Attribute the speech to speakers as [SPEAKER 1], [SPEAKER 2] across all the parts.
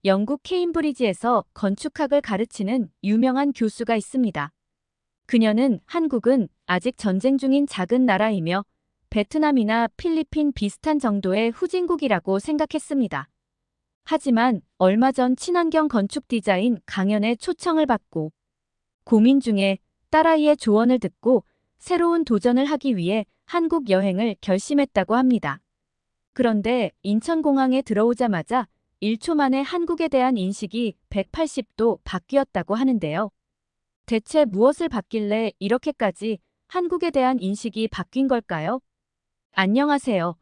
[SPEAKER 1] 영국 케임브리지에서 건축학을 가르치는 유명한 교수가 있습니다. 그녀는 한국은 아직 전쟁 중인 작은 나라이며 베트남이나 필리핀 비슷한 정도의 후진국이라고 생각했습니다. 하지만 얼마 전 친환경 건축 디자인 강연에 초청을 받고 고민 중에 딸아이의 조언을 듣고 새로운 도전을 하기 위해 한국 여행을 결심했다고 합니다. 그런데 인천공항에 들어오자마자 1초 만에 한국에 대한 인식이 180도 바뀌었다고 하는데요. 대체 무엇을 봤길래 이렇게까지 한국에 대한 인식이 바뀐 걸까요? 안녕하세요.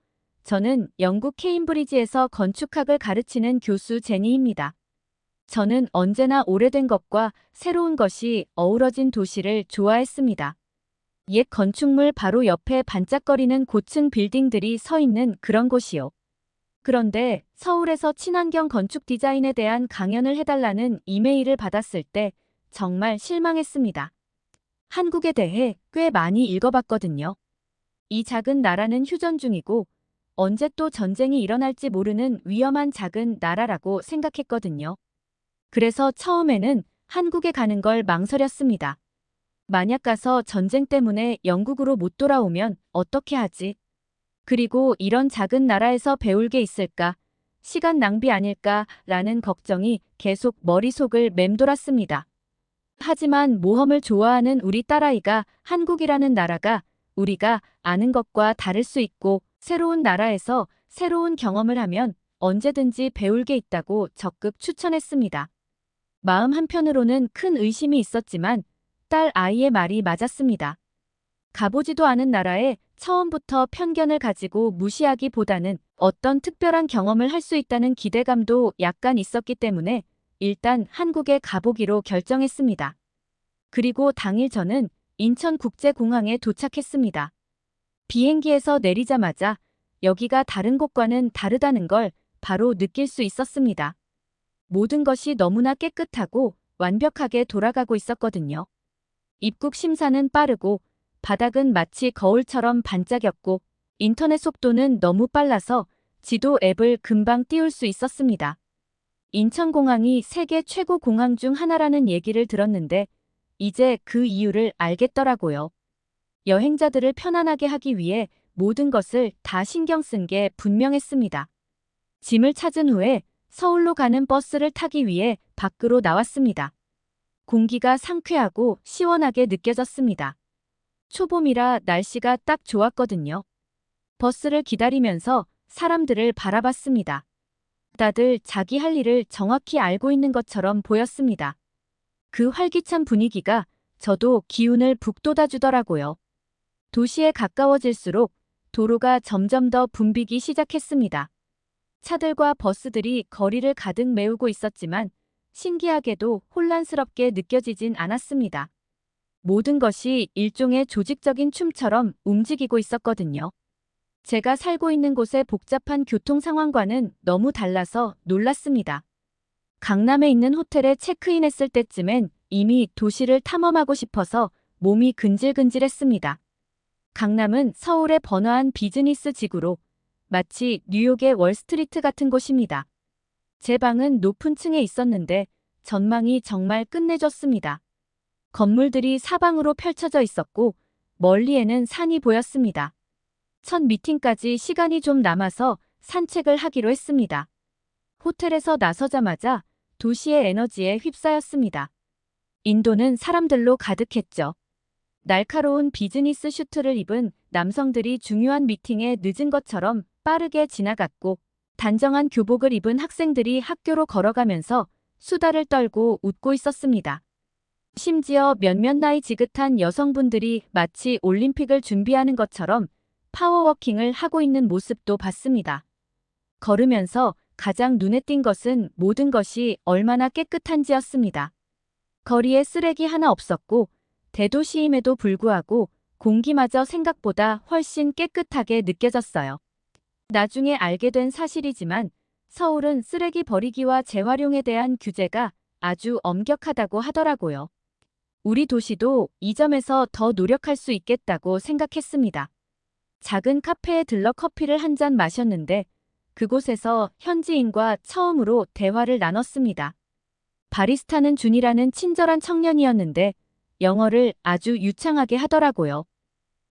[SPEAKER 1] 저는 영국 케임브리지에서 건축학을 가르치는 교수 제니입니다. 저는 언제나 오래된 것과 새로운 것이 어우러진 도시를 좋아했습니다. 옛 건축물 바로 옆에 반짝거리는 고층 빌딩들이 서 있는 그런 곳이요. 그런데 서울에서 친환경 건축 디자인에 대한 강연을 해달라는 이메일을 받았을 때 정말 실망했습니다. 한국에 대해 꽤 많이 읽어봤거든요. 이 작은 나라는 휴전 중이고 언제 또 전쟁이 일어날지 모르는 위험한 작은 나라라고 생각했거든요. 그래서 처음에는 한국에 가는 걸 망설였습니다. 만약 가서 전쟁 때문에 영국으로 못 돌아오면 어떻게 하지? 그리고 이런 작은 나라에서 배울 게 있을까? 시간 낭비 아닐까라는 걱정이 계속 머릿속을 맴돌았습니다. 하지만 모험을 좋아하는 우리 딸아이가 한국이라는 나라가 우리가 아는 것과 다를 수 있고 새로운 나라에서 새로운 경험을 하면 언제든지 배울 게 있다고 적극 추천했습니다. 마음 한편으로는 큰 의심이 있었지만 딸 아이의 말이 맞았습니다. 가보지도 않은 나라에 처음부터 편견을 가지고 무시하기보다는 어떤 특별한 경험을 할 수 있다는 기대감도 약간 있었기 때문에 일단 한국에 가보기로 결정했습니다. 그리고 당일 저는 인천국제공항에 도착했습니다. 비행기에서 내리자마자 여기가 다른 곳과는 다르다는 걸 바로 느낄 수 있었습니다. 모든 것이 너무나 깨끗하고 완벽하게 돌아가고 있었거든요. 입국 심사는 빠르고 바닥은 마치 거울처럼 반짝였고 인터넷 속도는 너무 빨라서 지도 앱을 금방 띄울 수 있었습니다. 인천공항이 세계 최고 공항 중 하나라는 얘기를 들었는데 이제 그 이유를 알겠더라고요. 여행자들을 편안하게 하기 위해 모든 것을 다 신경 쓴 게 분명했습니다. 짐을 찾은 후에 서울로 가는 버스를 타기 위해 밖으로 나왔습니다. 공기가 상쾌하고 시원하게 느껴졌습니다. 초봄이라 날씨가 딱 좋았거든요. 버스를 기다리면서 사람들을 바라봤습니다. 다들 자기 할 일을 정확히 알고 있는 것처럼 보였습니다. 그 활기찬 분위기가 저도 기운을 북돋아주더라고요. 도시에 가까워질수록 도로가 점점 더 붐비기 시작했습니다. 차들과 버스들이 거리를 가득 메우고 있었지만 신기하게도 혼란스럽게 느껴지진 않았습니다. 모든 것이 일종의 조직적인 춤처럼 움직이고 있었거든요. 제가 살고 있는 곳의 복잡한 교통 상황과는 너무 달라서 놀랐습니다. 강남에 있는 호텔에 체크인했을 때쯤엔 이미 도시를 탐험하고 싶어서 몸이 근질근질했습니다. 강남은 서울의 번화한 비즈니스 지구로 마치 뉴욕의 월스트리트 같은 곳입니다. 제 방은 높은 층에 있었는데 전망이 정말 끝내줬습니다. 건물들이 사방으로 펼쳐져 있었고 멀리에는 산이 보였습니다. 첫 미팅까지 시간이 좀 남아서 산책을 하기로 했습니다. 호텔에서 나서자마자 도시의 에너지에 휩싸였습니다. 인도는 사람들로 가득했죠. 날카로운 비즈니스 슈트를 입은 남성들이 중요한 미팅에 늦은 것처럼 빠르게 지나갔고 단정한 교복을 입은 학생들이 학교로 걸어가면서 수다를 떨고 웃고 있었습니다. 심지어 몇몇 나이 지긋한 여성분들이 마치 올림픽을 준비하는 것처럼 파워워킹을 하고 있는 모습도 봤습니다. 걸으면서 가장 눈에 띈 것은 모든 것이 얼마나 깨끗한지였습니다. 거리에 쓰레기 하나 없었고 대도시임에도 불구하고 공기마저 생각보다 훨씬 깨끗하게 느껴졌어요. 나중에 알게 된 사실이지만 서울은 쓰레기 버리기와 재활용에 대한 규제가 아주 엄격하다고 하더라고요. 우리 도시도 이 점에서 더 노력할 수 있겠다고 생각했습니다. 작은 카페에 들러 커피를 한 잔 마셨는데 그곳에서 현지인과 처음으로 대화를 나눴습니다. 바리스타는 준이라는 친절한 청년이었는데 영어를 아주 유창하게 하더라고요.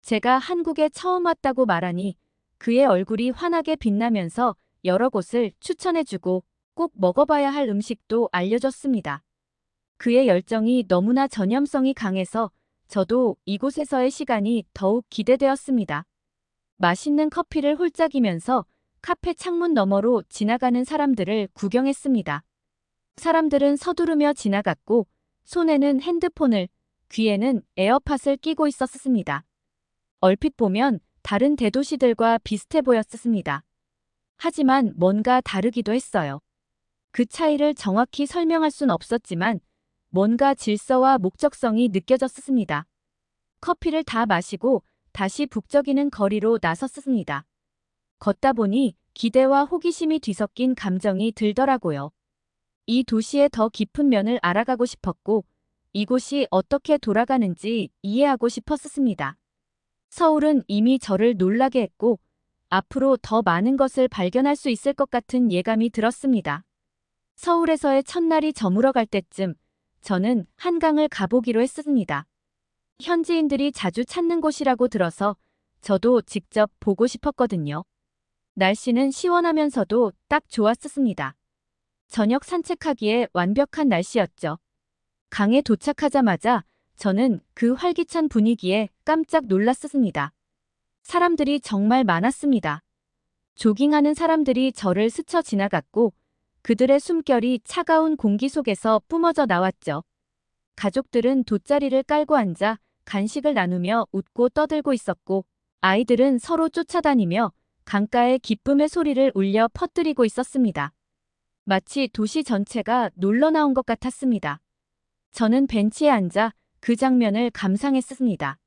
[SPEAKER 1] 제가 한국에 처음 왔다고 말하니 그의 얼굴이 환하게 빛나면서 여러 곳을 추천해주고 꼭 먹어봐야 할 음식도 알려줬습니다. 그의 열정이 너무나 전염성이 강해서 저도 이곳에서의 시간이 더욱 기대되었습니다. 맛있는 커피를 홀짝이면서 카페 창문 너머로 지나가는 사람들을 구경했습니다. 사람들은 서두르며 지나갔고 손에는 핸드폰을, 귀에는 에어팟을 끼고 있었습니다. 얼핏 보면 다른 대도시들과 비슷해 보였습니다. 하지만 뭔가 다르기도 했어요. 그 차이를 정확히 설명할 순 없었지만 뭔가 질서와 목적성이 느껴졌습니다. 커피를 다 마시고 다시 북적이는 거리로 나섰습니다. 걷다 보니 기대와 호기심이 뒤섞인 감정이 들더라고요. 이 도시의 더 깊은 면을 알아가고 싶었고 이곳이 어떻게 돌아가는지 이해하고 싶었습니다. 서울은 이미 저를 놀라게 했고 앞으로 더 많은 것을 발견할 수 있을 것 같은 예감이 들었습니다. 서울에서의 첫날이 저물어갈 때쯤 저는 한강을 가보기로 했습니다. 현지인들이 자주 찾는 곳이라고 들어서 저도 직접 보고 싶었거든요. 날씨는 시원하면서도 딱 좋았습니다. 저녁 산책하기에 완벽한 날씨였죠. 강에 도착하자마자 저는 그 활기찬 분위기에 깜짝 놀랐습니다. 사람들이 정말 많았습니다. 조깅하는 사람들이 저를 스쳐 지나갔고 그들의 숨결이 차가운 공기 속에서 뿜어져 나왔죠. 가족들은 돗자리를 깔고 앉아 간식을 나누며 웃고 떠들고 있었고 아이들은 서로 쫓아다니며 강가에 기쁨의 소리를 울려 퍼뜨리고 있었습니다. 마치 도시 전체가 놀러 나온 것 같았습니다. 저는 벤치에 앉아 그 장면을 감상했습니다.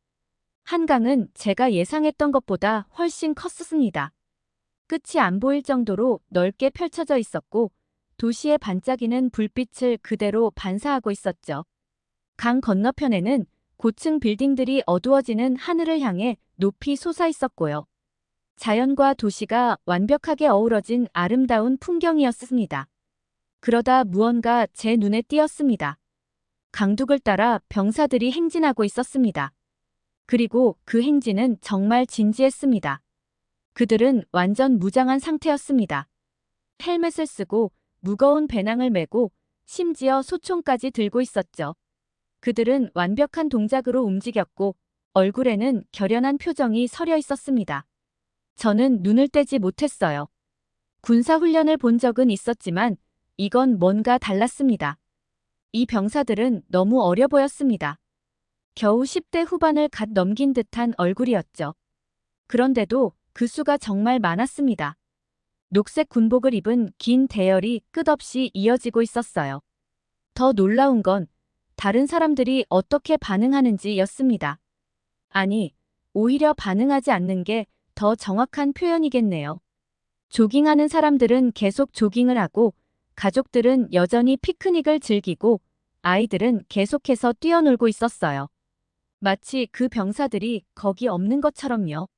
[SPEAKER 1] 한강은 제가 예상했던 것보다 훨씬 컸습니다. 끝이 안 보일 정도로 넓게 펼쳐져 있었고 도시의 반짝이는 불빛을 그대로 반사하고 있었죠. 강 건너편에는 고층 빌딩들이 어두워지는 하늘을 향해 높이 솟아 있었고요. 자연과 도시가 완벽하게 어우러진 아름다운 풍경이었습니다. 그러다 무언가 제 눈에 띄었습니다. 강둑을 따라 병사들이 행진하고 있었습니다. 그리고 그 행진은 정말 진지했습니다. 그들은 완전 무장한 상태였습니다. 헬멧을 쓰고 무거운 배낭을 메고 심지어 소총까지 들고 있었죠. 그들은 완벽한 동작으로 움직였고 얼굴에는 결연한 표정이 서려 있었습니다. 저는 눈을 떼지 못했어요. 군사훈련을 본 적은 있었지만 이건 뭔가 달랐습니다. 이 병사들은 너무 어려 보였습니다. 겨우 10대 후반을 갓 넘긴 듯한 얼굴이었죠. 그런데도 그 수가 정말 많았습니다. 녹색 군복을 입은 긴 대열이 끝없이 이어지고 있었어요. 더 놀라운 건 다른 사람들이 어떻게 반응하는지였습니다. 아니, 오히려 반응하지 않는 게 더 정확한 표현이겠네요. 조깅하는 사람들은 계속 조깅을 하고 가족들은 여전히 피크닉을 즐기고 아이들은 계속해서 뛰어놀고 있었어요. 마치 그 병사들이 거기 없는 것처럼요.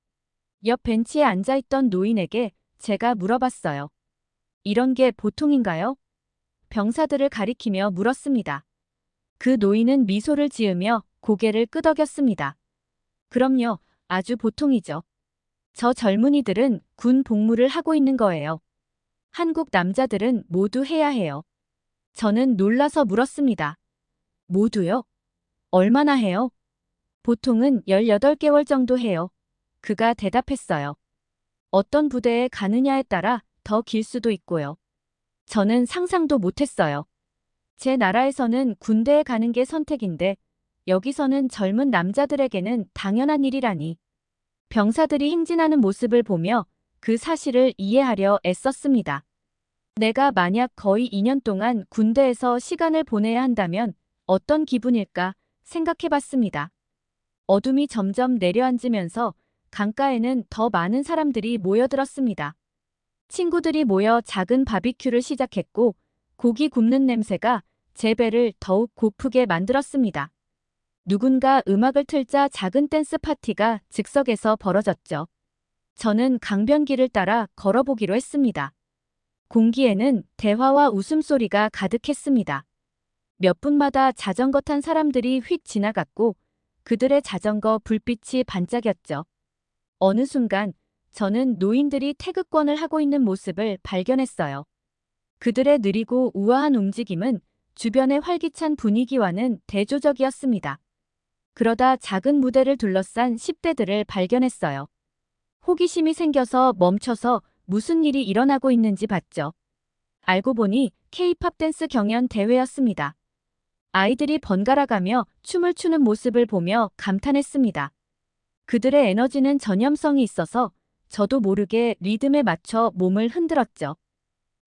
[SPEAKER 1] 옆 벤치에 앉아있던 노인에게 제가 물어봤어요. 이런 게 보통인가요? 병사들을 가리키며 물었습니다. 그 노인은 미소를 지으며 고개를 끄덕였습니다. 그럼요, 아주 보통이죠. 저 젊은이들은 군 복무를 하고 있는 거예요. 한국 남자들은 모두 해야 해요. 저는 놀라서 물었습니다. 모두요? 얼마나 해요? 보통은 18개월 정도 해요. 그가 대답했어요. 어떤 부대에 가느냐에 따라 더 길 수도 있고요. 저는 상상도 못했어요. 제 나라에서는 군대에 가는 게 선택인데 여기서는 젊은 남자들에게는 당연한 일이라니. 병사들이 행진하는 모습을 보며 그 사실을 이해하려 애썼습니다. 내가 만약 거의 2년 동안 군대에서 시간을 보내야 한다면 어떤 기분일까 생각해봤습니다. 어둠이 점점 내려앉으면서 강가에는 더 많은 사람들이 모여들었습니다. 친구들이 모여 작은 바비큐를 시작했고 고기 굽는 냄새가 제 배를 더욱 고프게 만들었습니다. 누군가 음악을 틀자 작은 댄스 파티가 즉석에서 벌어졌죠. 저는 강변길을 따라 걸어보기로 했습니다. 공기에는 대화와 웃음소리가 가득했습니다. 몇 분마다 자전거 탄 사람들이 휙 지나갔고 그들의 자전거 불빛이 반짝였죠. 어느 순간 저는 노인들이 태극권을 하고 있는 모습을 발견했어요. 그들의 느리고 우아한 움직임은 주변의 활기찬 분위기와는 대조적이었습니다. 그러다 작은 무대를 둘러싼 10대들을 발견했어요. 호기심이 생겨서 멈춰서 무슨 일이 일어나고 있는지 봤죠. 알고 보니 K-팝 댄스 경연 대회였습니다. 아이들이 번갈아가며 춤을 추는 모습을 보며 감탄했습니다. 그들의 에너지는 전염성이 있어서 저도 모르게 리듬에 맞춰 몸을 흔들었죠.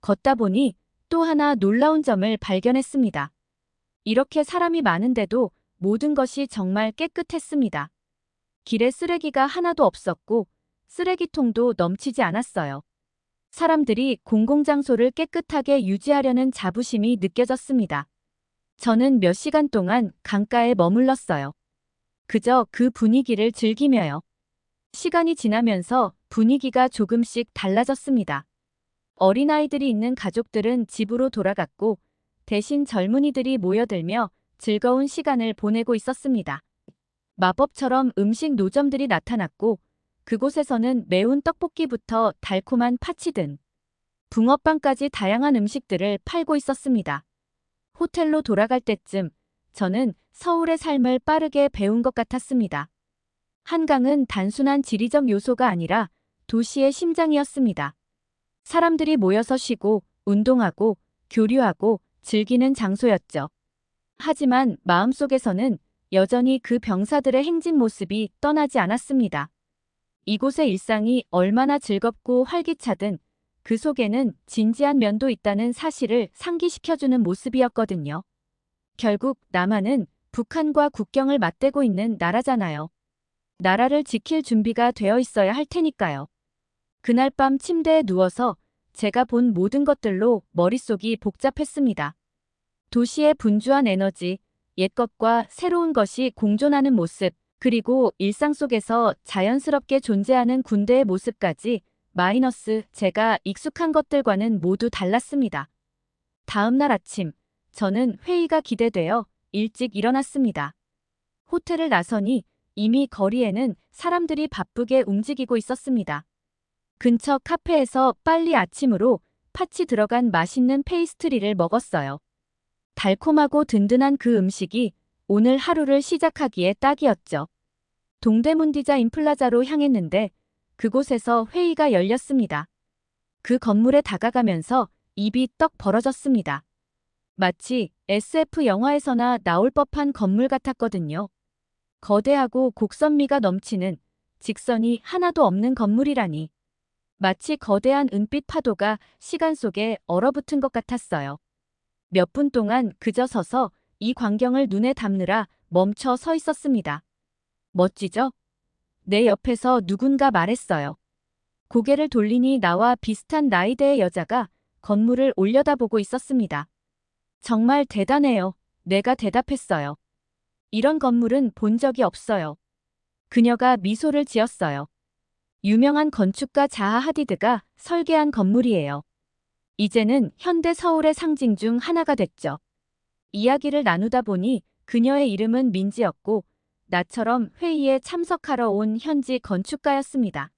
[SPEAKER 1] 걷다 보니 또 하나 놀라운 점을 발견했습니다. 이렇게 사람이 많은데도 모든 것이 정말 깨끗했습니다. 길에 쓰레기가 하나도 없었고 쓰레기통도 넘치지 않았어요. 사람들이 공공장소를 깨끗하게 유지하려는 자부심이 느껴졌습니다. 저는 몇 시간 동안 강가에 머물렀어요. 그저 그 분위기를 즐기며요. 시간이 지나면서 분위기가 조금씩 달라졌습니다. 어린아이들이 있는 가족들은 집으로 돌아갔고 대신 젊은이들이 모여들며 즐거운 시간을 보내고 있었습니다. 마법처럼 음식 노점들이 나타났고 그곳에서는 매운 떡볶이부터 달콤한 파치든 붕어빵까지 다양한 음식들을 팔고 있었습니다. 호텔로 돌아갈 때쯤 저는 서울의 삶을 빠르게 배운 것 같았습니다. 한강은 단순한 지리적 요소가 아니라 도시의 심장이었습니다. 사람들이 모여서 쉬고 운동하고 교류하고 즐기는 장소였죠. 하지만 마음속에서는 여전히 그 병사들의 행진 모습이 떠나지 않았습니다. 이곳의 일상이 얼마나 즐겁고 활기차든 그 속에는 진지한 면도 있다는 사실을 상기시켜주는 모습이었거든요. 결국 남한은 북한과 국경을 맞대고 있는 나라잖아요. 나라를 지킬 준비가 되어 있어야 할 테니까요. 그날 밤 침대에 누워서 제가 본 모든 것들로 머릿속이 복잡했습니다. 도시의 분주한 에너지, 옛것과 새로운 것이 공존하는 모습, 그리고 일상 속에서 자연스럽게 존재하는 군대의 모습까지 마이너스 제가 익숙한 것들과는 모두 달랐습니다. 다음 날 아침, 저는 회의가 기대되어 일찍 일어났습니다. 호텔을 나서니 이미 거리에는 사람들이 바쁘게 움직이고 있었습니다. 근처 카페에서 빨리 아침으로 팥이 들어간 맛있는 페이스트리를 먹었어요. 달콤하고 든든한 그 음식이 오늘 하루를 시작하기에 딱이었죠. 동대문 디자인 플라자로 향했는데 그곳에서 회의가 열렸습니다. 그 건물에 다가가면서 입이 떡 벌어졌습니다. 마치 SF 영화에서나 나올 법한 건물 같았거든요. 거대하고 곡선미가 넘치는 직선이 하나도 없는 건물이라니. 마치 거대한 은빛 파도가 시간 속에 얼어붙은 것 같았어요. 몇 분 동안 그저 서서 이 광경을 눈에 담느라 멈춰 서 있었습니다. 멋지죠? 내 옆에서 누군가 말했어요. 고개를 돌리니 나와 비슷한 나이대의 여자가 건물을 올려다보고 있었습니다. 정말 대단해요. 내가 대답했어요. 이런 건물은 본 적이 없어요. 그녀가 미소를 지었어요. 유명한 건축가 자하 하디드가 설계한 건물이에요. 이제는 현대 서울의 상징 중 하나가 됐죠. 이야기를 나누다 보니 그녀의 이름은 민지였고 나처럼 회의에 참석하러 온 현지 건축가였습니다.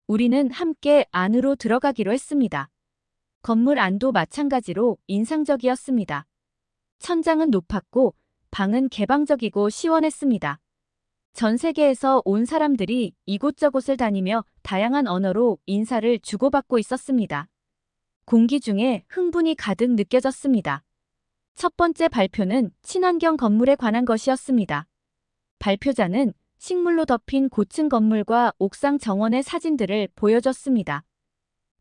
[SPEAKER 1] 우리는 함께 안으로 들어가기로 했습니다. 건물 안도 마찬가지로 인상적이었습니다. 천장은 높았고 방은 개방적이고 시원했습니다. 전 세계에서 온 사람들이 이곳저곳을 다니며 다양한 언어로 인사를 주고받고 있었습니다. 공기 중에 흥분이 가득 느껴졌습니다. 첫 번째 발표는 친환경 건물에 관한 것이었습니다. 발표자는 식물로 덮인 고층 건물과 옥상 정원의 사진들을 보여줬습니다.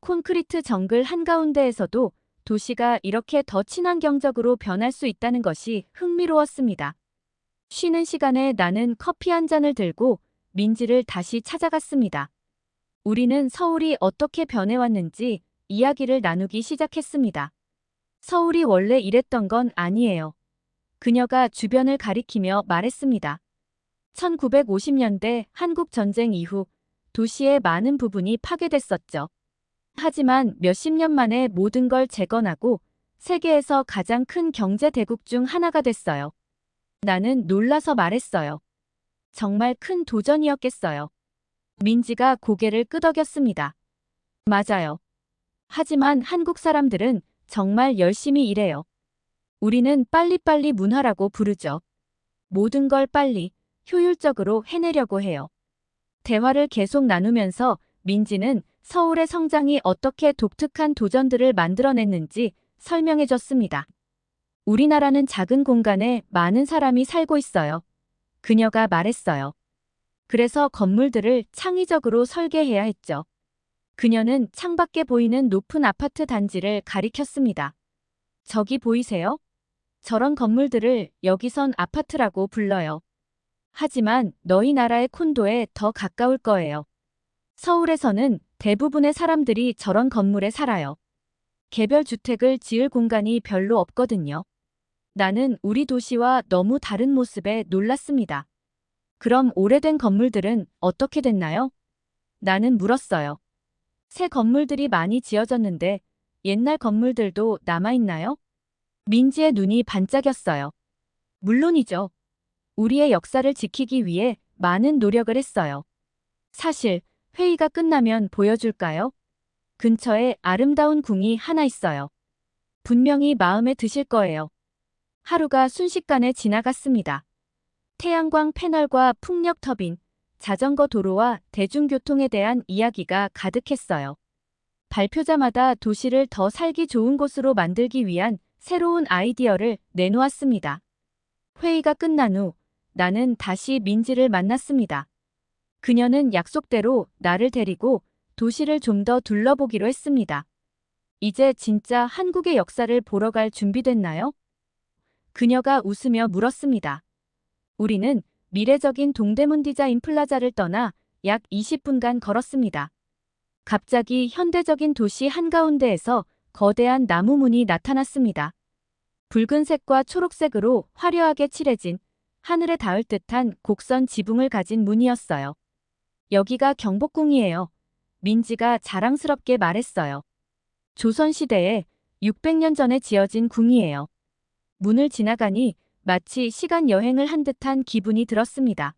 [SPEAKER 1] 콘크리트 정글 한가운데에서도 도시가 이렇게 더 친환경적으로 변할 수 있다는 것이 흥미로웠습니다. 쉬는 시간에 나는 커피 한 잔을 들고 민지를 다시 찾아갔습니다. 우리는 서울이 어떻게 변해왔는지 이야기를 나누기 시작했습니다. 서울이 원래 이랬던 건 아니에요. 그녀가 주변을 가리키며 말했습니다. 1950년대 한국 전쟁 이후 도시의 많은 부분이 파괴됐었죠. 하지만 몇십 년 만에 모든 걸 재건하고 세계에서 가장 큰 경제 대국 중 하나가 됐어요. 나는 놀라서 말했어요. 정말 큰 도전이었겠어요. 민지가 고개를 끄덕였습니다. 맞아요. 하지만 한국 사람들은 정말 열심히 일해요. 우리는 빨리빨리 문화라고 부르죠. 모든 걸 빨리, 효율적으로 해내려고 해요. 대화를 계속 나누면서 민지는 서울의 성장이 어떻게 독특한 도전들을 만들어냈는지 설명해줬습니다. 우리나라는 작은 공간에 많은 사람이 살고 있어요. 그녀가 말했어요. 그래서 건물들을 창의적으로 설계해야 했죠. 그녀는 창밖에 보이는 높은 아파트 단지를 가리켰습니다. 저기 보이세요? 저런 건물들을 여기선 아파트라고 불러요. 하지만 너희 나라의 콘도에 더 가까울 거예요. 서울에서는 대부분의 사람들이 저런 건물에 살아요. 개별 주택을 지을 공간이 별로 없거든요. 나는 우리 도시와 너무 다른 모습에 놀랐습니다. 그럼 오래된 건물들은 어떻게 됐나요? 나는 물었어요. 새 건물들이 많이 지어졌는데 옛날 건물들도 남아있나요? 민지의 눈이 반짝였어요. 물론이죠. 우리의 역사를 지키기 위해 많은 노력을 했어요. 사실 회의가 끝나면 보여줄까요? 근처에 아름다운 궁이 하나 있어요. 분명히 마음에 드실 거예요. 하루가 순식간에 지나갔습니다. 태양광 패널과 풍력 터빈, 자전거 도로와 대중교통에 대한 이야기가 가득했어요. 발표자마다 도시를 더 살기 좋은 곳으로 만들기 위한 새로운 아이디어를 내놓았습니다. 회의가 끝난 후 나는 다시 민지를 만났습니다. 그녀는 약속대로 나를 데리고 도시를 좀 더 둘러보기로 했습니다. 이제 진짜 한국의 역사를 보러 갈 준비됐나요? 그녀가 웃으며 물었습니다. 우리는 미래적인 동대문 디자인 플라자를 떠나 약 20분간 걸었습니다. 갑자기 현대적인 도시 한가운데에서 거대한 나무문이 나타났습니다. 붉은색과 초록색으로 화려하게 칠해진 하늘에 닿을 듯한 곡선 지붕을 가진 문이었어요. 여기가 경복궁이에요. 민지가 자랑스럽게 말했어요. 조선시대에 600년 전에 지어진 궁이에요. 문을 지나가니 마치 시간 여행을 한 듯한 기분이 들었습니다.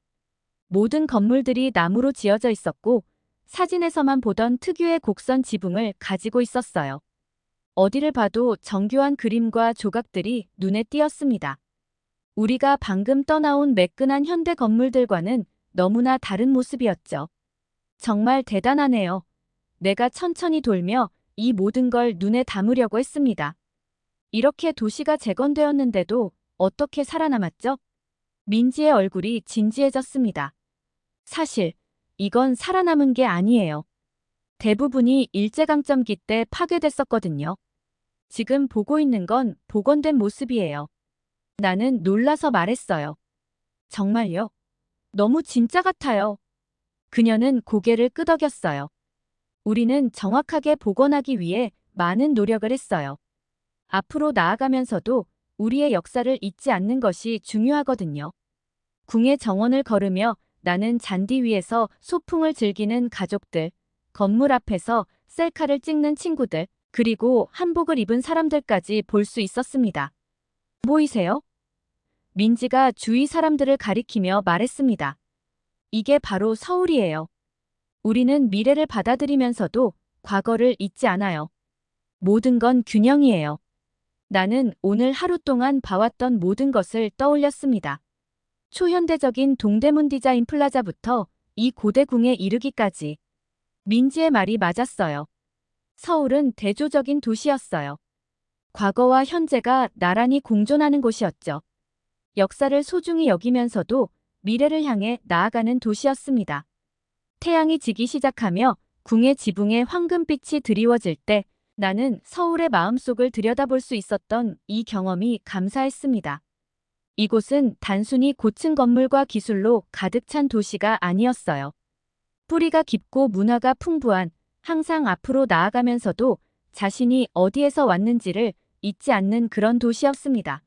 [SPEAKER 1] 모든 건물들이 나무로 지어져 있었고 사진에서만 보던 특유의 곡선 지붕을 가지고 있었어요. 어디를 봐도 정교한 그림과 조각들이 눈에 띄었습니다. 우리가 방금 떠나온 매끈한 현대 건물들과는 너무나 다른 모습이었죠. 정말 대단하네요. 내가 천천히 돌며 이 모든 걸 눈에 담으려고 했습니다. 이렇게 도시가 재건되었는데도 어떻게 살아남았죠? 민지의 얼굴이 진지해졌습니다. 사실 이건 살아남은 게 아니에요. 대부분이 일제강점기 때 파괴됐었거든요. 지금 보고 있는 건 복원된 모습이에요. 나는 놀라서 말했어요. 정말요? 너무 진짜 같아요. 그녀는 고개를 끄덕였어요. 우리는 정확하게 복원하기 위해 많은 노력을 했어요. 앞으로 나아가면서도 우리의 역사를 잊지 않는 것이 중요하거든요. 궁의 정원을 걸으며 나는 잔디 위에서 소풍을 즐기는 가족들, 건물 앞에서 셀카를 찍는 친구들, 그리고 한복을 입은 사람들까지 볼 수 있었습니다. 보이세요? 민지가 주위 사람들을 가리키며 말했습니다. 이게 바로 서울이에요. 우리는 미래를 받아들이면서도 과거를 잊지 않아요. 모든 건 균형이에요. 나는 오늘 하루 동안 봐왔던 모든 것을 떠올렸습니다. 초현대적인 동대문 디자인 플라자부터 이 고대궁에 이르기까지. 민지의 말이 맞았어요. 서울은 대조적인 도시였어요. 과거와 현재가 나란히 공존하는 곳이었죠. 역사를 소중히 여기면서도 미래를 향해 나아가는 도시였습니다. 태양이 지기 시작하며 궁의 지붕에 황금빛이 드리워질 때 나는 서울의 마음속을 들여다볼 수 있었던 이 경험이 감사했습니다. 이곳은 단순히 고층 건물과 기술로 가득 찬 도시가 아니었어요. 뿌리가 깊고 문화가 풍부한, 항상 앞으로 나아가면서도 자신이 어디에서 왔는지를 잊지 않는 그런 도시였습니다.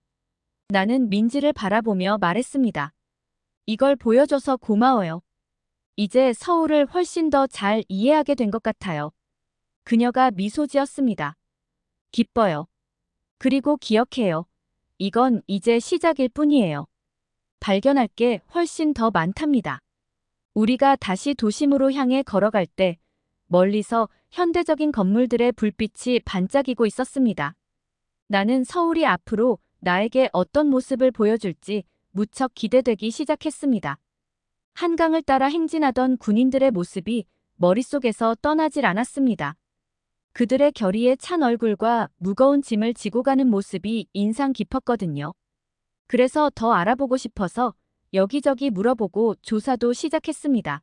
[SPEAKER 1] 나는 민지를 바라보며 말했습니다. 이걸 보여줘서 고마워요. 이제 서울을 훨씬 더 잘 이해하게 된 것 같아요. 그녀가 미소 지었습니다. 기뻐요. 그리고 기억해요. 이건 이제 시작일 뿐이에요. 발견할 게 훨씬 더 많답니다. 우리가 다시 도심으로 향해 걸어갈 때 멀리서 현대적인 건물들의 불빛이 반짝이고 있었습니다. 나는 서울이 앞으로 나에게 어떤 모습을 보여줄지 무척 기대되기 시작했습니다. 한강을 따라 행진하던 군인들의 모습이 머릿속에서 떠나질 않았습니다. 그들의 결의에 찬 얼굴과 무거운 짐을 지고 가는 모습이 인상 깊었거든요. 그래서 더 알아보고 싶어서 여기저기 물어보고 조사도 시작했습니다.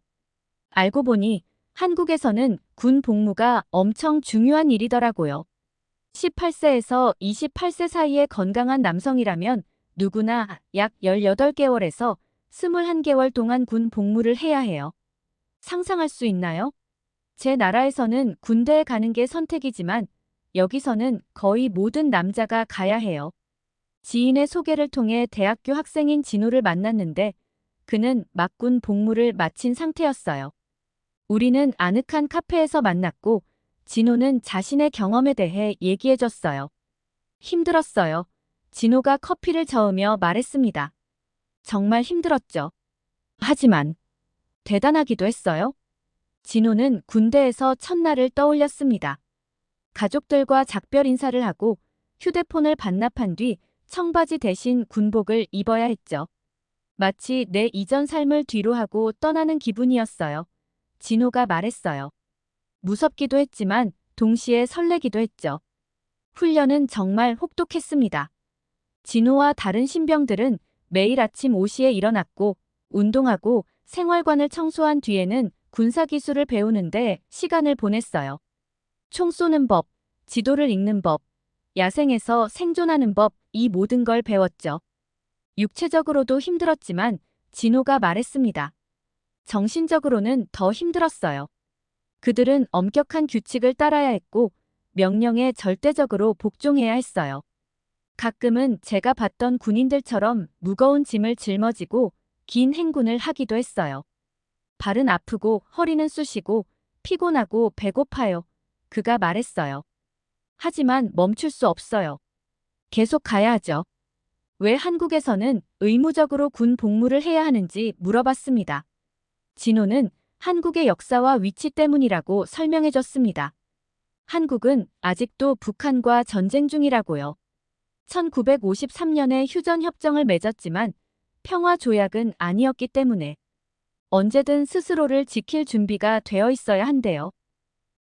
[SPEAKER 1] 알고 보니 한국에서는 군 복무가 엄청 중요한 일이더라고요. 18세에서 28세 사이의 건강한 남성이라면 누구나 약 18개월에서 21개월 동안 군 복무를 해야 해요. 상상할 수 있나요? 제 나라에서는 군대에 가는 게 선택이지만 여기서는 거의 모든 남자가 가야 해요. 지인의 소개를 통해 대학교 학생인 진호를 만났는데 그는 막 군 복무를 마친 상태였어요. 우리는 아늑한 카페에서 만났고 진호는 자신의 경험에 대해 얘기해줬어요. 힘들었어요. 진호가 커피를 저으며 말했습니다. 정말 힘들었죠. 하지만 대단하기도 했어요. 진호는 군대에서 첫날을 떠올렸습니다. 가족들과 작별 인사를 하고 휴대폰을 반납한 뒤 청바지 대신 군복을 입어야 했죠. 마치 내 이전 삶을 뒤로하고 떠나는 기분이었어요. 진호가 말했어요. 무섭기도 했지만 동시에 설레기도 했죠. 훈련은 정말 혹독했습니다. 진호와 다른 신병들은 매일 아침 5시에 일어났고 운동하고 생활관을 청소한 뒤에는 군사기술을 배우는데 시간을 보냈어요. 총 쏘는 법, 지도를 읽는 법, 야생에서 생존하는 법, 이 모든 걸 배웠죠. 육체적으로도 힘들었지만 진호가 말했습니다. 정신적으로는 더 힘들었어요. 그들은 엄격한 규칙을 따라야 했고 명령에 절대적으로 복종해야 했어요. 가끔은 제가 봤던 군인들처럼 무거운 짐을 짊어지고 긴 행군을 하기도 했어요. 발은 아프고 허리는 쑤시고 피곤하고 배고파요. 그가 말했어요. 하지만 멈출 수 없어요. 계속 가야 하죠. 왜 한국에서는 의무적으로 군 복무를 해야 하는지 물어봤습니다. 진호는 한국의 역사와 위치 때문이라고 설명해줬습니다. 한국은 아직도 북한과 전쟁 중이라고요. 1953년에 휴전협정을 맺었지만 평화조약은 아니었기 때문에 언제든 스스로를 지킬 준비가 되어 있어야 한대요.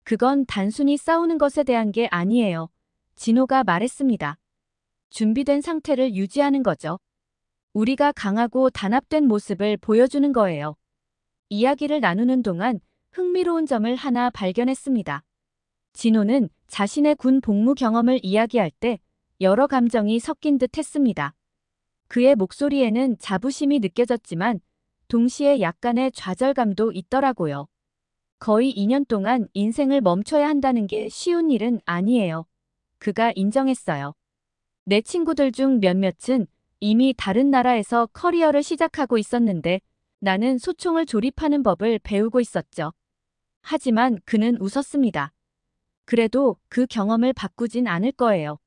[SPEAKER 1] 그건 단순히 싸우는 것에 대한 게 아니에요. 진호가 말했습니다. 준비된 상태를 유지하는 거죠. 우리가 강하고 단합된 모습을 보여주는 거예요. 이야기를 나누는 동안 흥미로운 점을 하나 발견했습니다. 진호는 자신의 군 복무 경험을 이야기할 때 여러 감정이 섞인 듯 했습니다. 그의 목소리에는 자부심이 느껴졌지만 동시에 약간의 좌절감도 있더라고요. 거의 2년 동안 인생을 멈춰야 한다는 게 쉬운 일은 아니에요. 그가 인정했어요. 내 친구들 중 몇몇은 이미 다른 나라에서 커리어를 시작하고 있었는데 나는 소총을 조립하는 법을 배우고 있었죠. 하지만 그는 웃었습니다. 그래도 그 경험을 바꾸진 않을 거예요.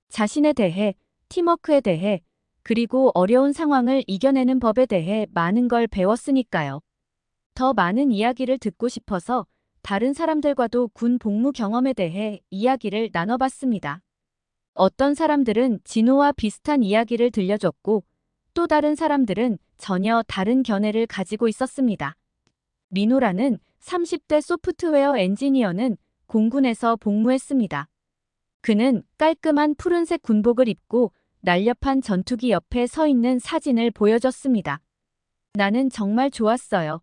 [SPEAKER 1] 자신에 대해, 팀워크에 대해, 그리고 어려운 상황을 이겨내는 법에 대해 많은 걸 배웠으니까요. 더 많은 이야기를 듣고 싶어서 다른 사람들과도 군 복무 경험에 대해 이야기를 나눠봤습니다. 어떤 사람들은 진호와 비슷한 이야기를 들려줬고 또 다른 사람들은 전혀 다른 견해를 가지고 있었습니다. 민호라는 30대 소프트웨어 엔지니어는 공군에서 복무했습니다. 그는 깔끔한 푸른색 군복을 입고 날렵한 전투기 옆에 서 있는 사진을 보여줬습니다. 나는 정말 좋았어요.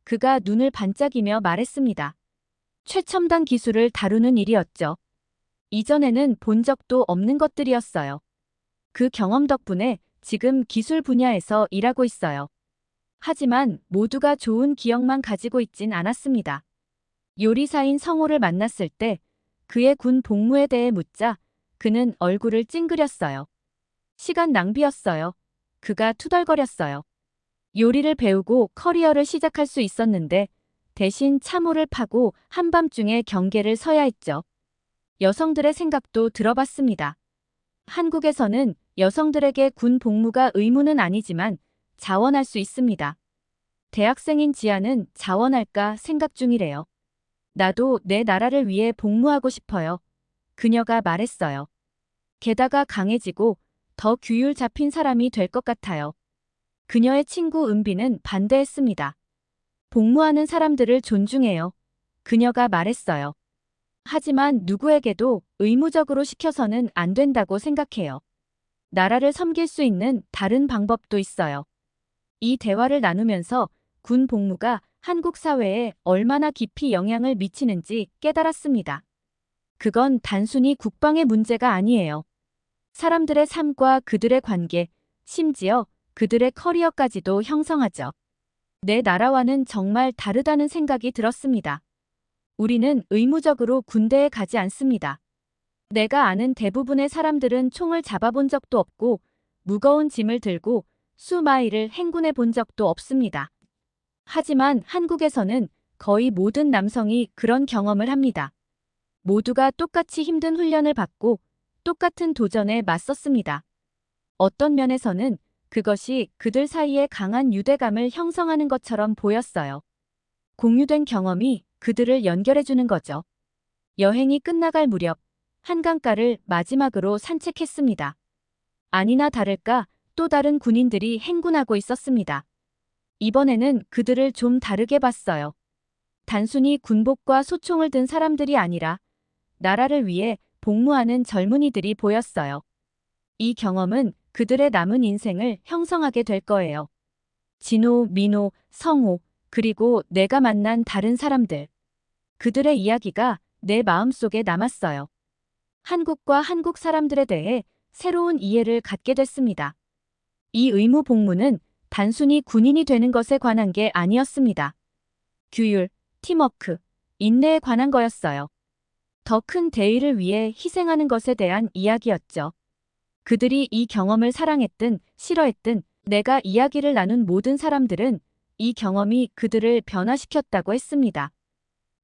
[SPEAKER 1] 그가 눈을 반짝이며 말했습니다. 최첨단 기술을 다루는 일이었죠. 이전에는 본 적도 없는 것들이었어요. 그 경험 덕분에 지금 기술 분야에서 일하고 있어요. 하지만 모두가 좋은 기억만 가지고 있진 않았습니다. 요리사인 성호를 만났을 때 그의 군 복무에 대해 묻자 그는 얼굴을 찡그렸어요. 시간 낭비였어요. 그가 투덜거렸어요. 요리를 배우고 커리어를 시작할 수 있었는데 대신 참호를 파고 한밤중에 경계를 서야 했죠. 여성들의 생각도 들어봤습니다. 한국에서는 여성들에게 군 복무가 의무는 아니지만 자원할 수 있습니다. 대학생인 지아는 자원할까 생각 중이래요. 나도 내 나라를 위해 복무하고 싶어요. 그녀가 말했어요. 게다가 강해지고 더 규율 잡힌 사람이 될 것 같아요. 그녀의 친구 은비는 반대했습니다. 복무하는 사람들을 존중해요. 그녀가 말했어요. 하지만 누구에게도 의무적으로 시켜서는 안 된다고 생각해요. 나라를 섬길 수 있는 다른 방법도 있어요. 이 대화를 나누면서 군 복무가 한국 사회에 얼마나 깊이 영향을 미치는지 깨달았습니다. 그건 단순히 국방의 문제가 아니에요. 사람들의 삶과 그들의 관계, 심지어 그들의 커리어까지도 형성하죠. 내 나라와는 정말 다르다는 생각이 들었습니다. 우리는 의무적으로 군대에 가지 않습니다. 내가 아는 대부분의 사람들은 총을 잡아본 적도 없고 무거운 짐을 들고 수마일을 행군해 본 적도 없습니다. 하지만 한국에서는 거의 모든 남성이 그런 경험을 합니다. 모두가 똑같이 힘든 훈련을 받고 똑같은 도전에 맞섰습니다. 어떤 면에서는 그것이 그들 사이에 강한 유대감을 형성하는 것처럼 보였어요. 공유된 경험이 그들을 연결해주는 거죠. 여행이 끝나갈 무렵 한강가를 마지막으로 산책했습니다. 아니나 다를까 또 다른 군인들이 행군하고 있었습니다. 이번에는 그들을 좀 다르게 봤어요. 단순히 군복과 소총을 든 사람들이 아니라 나라를 위해 복무하는 젊은이들이 보였어요. 이 경험은 그들의 남은 인생을 형성하게 될 거예요. 진호, 민호, 성호, 그리고 내가 만난 다른 사람들. 그들의 이야기가 내 마음속에 남았어요. 한국과 한국 사람들에 대해 새로운 이해를 갖게 됐습니다. 이 의무 복무는 단순히 군인이 되는 것에 관한 게 아니었습니다. 규율, 팀워크, 인내에 관한 거였어요. 더 큰 대의를 위해 희생하는 것에 대한 이야기였죠. 그들이 이 경험을 사랑했든 싫어했든 내가 이야기를 나눈 모든 사람들은 이 경험이 그들을 변화시켰다고 했습니다.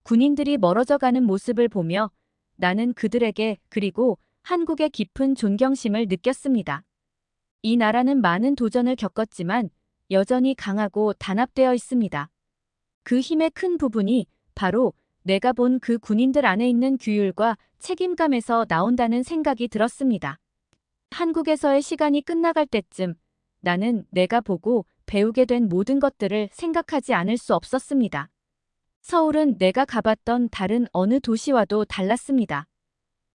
[SPEAKER 1] 군인들이 멀어져가는 모습을 보며 나는 그들에게 그리고 한국의 깊은 존경심을 느꼈습니다. 이 나라는 많은 도전을 겪었지만 여전히 강하고 단합되어 있습니다. 그 힘의 큰 부분이 바로 내가 본 그 군인들 안에 있는 규율과 책임감에서 나온다는 생각이 들었습니다. 한국에서의 시간이 끝나갈 때쯤 나는 내가 보고 배우게 된 모든 것들을 생각하지 않을 수 없었습니다. 서울은 내가 가봤던 다른 어느 도시와도 달랐습니다.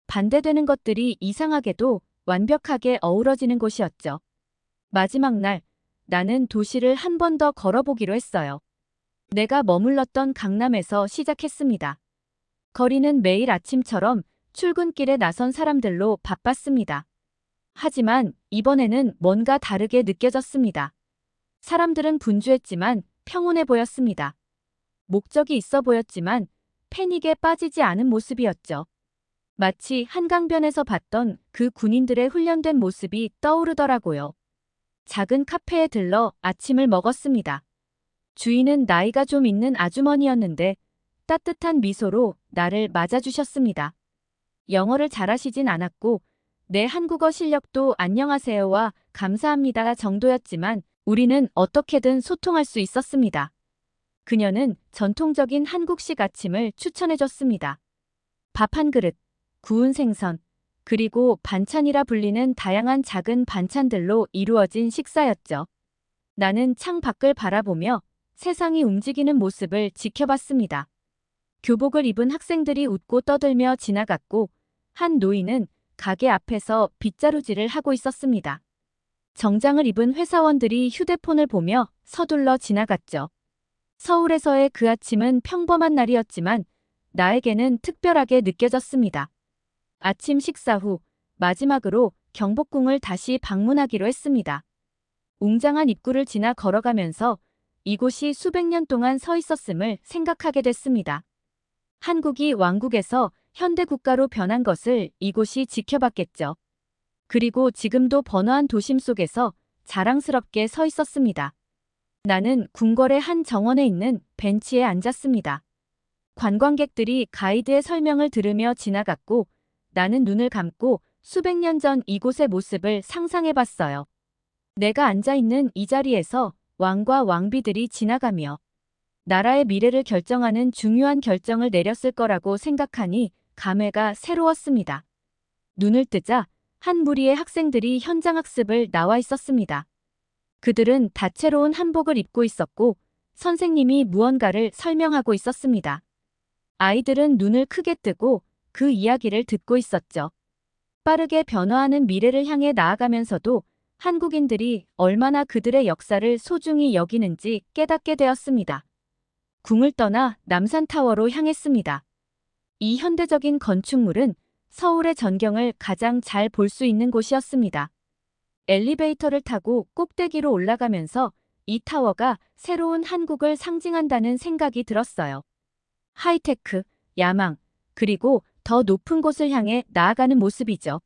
[SPEAKER 1] 반대되는 것들이 이상하게도 완벽하게 어우러지는 곳이었죠. 마지막 날, 나는 도시를 한 번 더 걸어보기로 했어요. 내가 머물렀던 강남에서 시작했습니다. 거리는 매일 아침처럼 출근길에 나선 사람들로 바빴습니다. 하지만 이번에는 뭔가 다르게 느껴졌습니다. 사람들은 분주했지만 평온해 보였습니다. 목적이 있어 보였지만 패닉에 빠지지 않은 모습이었죠. 마치 한강변에서 봤던 그 군인들의 훈련된 모습이 떠오르더라고요. 작은 카페에 들러 아침을 먹었습니다. 주인은 나이가 좀 있는 아주머니였는데 따뜻한 미소로 나를 맞아주셨습니다. 영어를 잘하시진 않았고 내 한국어 실력도 안녕하세요와 감사합니다 정도였지만 우리는 어떻게든 소통할 수 있었습니다. 그녀는 전통적인 한국식 아침을 추천해줬습니다. 밥 한 그릇, 구운 생선, 그리고 반찬이라 불리는 다양한 작은 반찬들로 이루어진 식사였죠. 나는 창 밖을 바라보며 세상이 움직이는 모습을 지켜봤습니다. 교복을 입은 학생들이 웃고 떠들며 지나갔고 한 노인은 가게 앞에서 빗자루질을 하고 있었습니다. 정장을 입은 회사원들이 휴대폰을 보며 서둘러 지나갔죠. 서울에서의 그 아침은 평범한 날이었지만 나에게는 특별하게 느껴졌습니다. 아침 식사 후 마지막으로 경복궁을 다시 방문하기로 했습니다. 웅장한 입구를 지나 걸어가면서 이곳이 수백 년 동안 서 있었음을 생각하게 됐습니다. 한국이 왕국에서 현대 국가로 변한 것을 이곳이 지켜봤겠죠. 그리고 지금도 번화한 도심 속에서 자랑스럽게 서 있었습니다. 나는 궁궐의 한 정원에 있는 벤치에 앉았습니다. 관광객들이 가이드의 설명을 들으며 지나갔고 나는 눈을 감고 수백 년 전 이곳의 모습을 상상해 봤어요. 내가 앉아 있는 이 자리에서 왕과 왕비들이 지나가며 나라의 미래를 결정하는 중요한 결정을 내렸을 거라고 생각하니 감회가 새로웠습니다. 눈을 뜨자 한 무리의 학생들이 현장 학습을 나와 있었습니다. 그들은 다채로운 한복을 입고 있었고 선생님이 무언가를 설명하고 있었습니다. 아이들은 눈을 크게 뜨고 그 이야기를 듣고 있었죠. 빠르게 변화하는 미래를 향해 나아가면서도 한국인들이 얼마나 그들의 역사를 소중히 여기는지 깨닫게 되었습니다. 궁을 떠나 남산타워로 향했습니다. 이 현대적인 건축물은 서울의 전경을 가장 잘 볼 수 있는 곳이었습니다. 엘리베이터를 타고 꼭대기로 올라가면서 이 타워가 새로운 한국을 상징한다는 생각이 들었어요. 하이테크, 야망, 그리고 더 높은 곳을 향해 나아가는 모습이죠.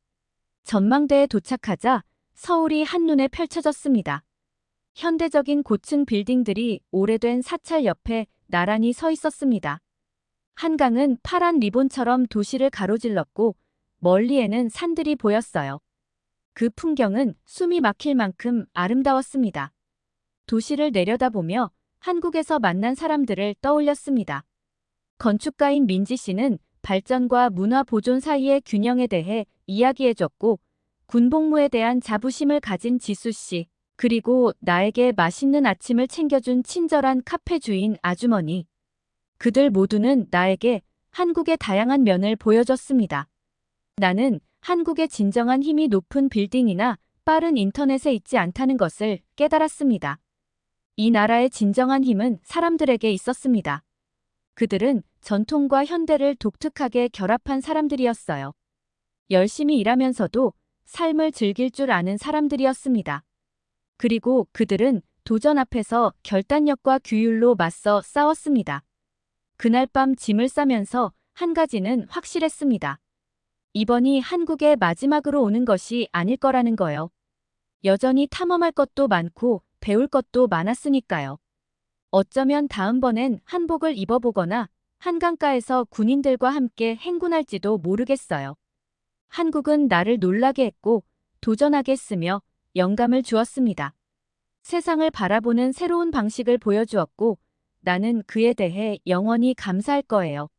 [SPEAKER 1] 전망대에 도착하자 서울이 한눈에 펼쳐졌습니다. 현대적인 고층 빌딩들이 오래된 사찰 옆에 나란히 서 있었습니다. 한강은 파란 리본처럼 도시를 가로질렀고 멀리에는 산들이 보였어요. 그 풍경은 숨이 막힐 만큼 아름다웠습니다. 도시를 내려다보며 한국에서 만난 사람들을 떠올렸습니다. 건축가인 민지 씨는 발전과 문화 보존 사이의 균형에 대해 이야기해줬고 군복무에 대한 자부심을 가진 지수 씨, 그리고 나에게 맛있는 아침을 챙겨준 친절한 카페 주인 아주머니. 그들 모두는 나에게 한국의 다양한 면을 보여줬습니다. 나는 한국의 진정한 힘이 높은 빌딩이나 빠른 인터넷에 있지 않다는 것을 깨달았습니다. 이 나라의 진정한 힘은 사람들에게 있었습니다. 그들은 전통과 현대를 독특하게 결합한 사람들이었어요. 열심히 일하면서도 삶을 즐길 줄 아는 사람들이었습니다. 그리고 그들은 도전 앞에서 결단력과 규율로 맞서 싸웠습니다. 그날 밤 짐을 싸면서 한 가지는 확실했습니다. 이번이 한국의 마지막으로 오는 것이 아닐 거라는 거요. 여전히 탐험할 것도 많고 배울 것도 많았으니까요. 어쩌면 다음번엔 한복을 입어보거나 한강가에서 군인들과 함께 행군할지도 모르겠어요. 한국은 나를 놀라게 했고 도전하게 했으며 영감을 주었습니다. 세상을 바라보는 새로운 방식을 보여주었고 나는 그에 대해 영원히 감사할 거예요.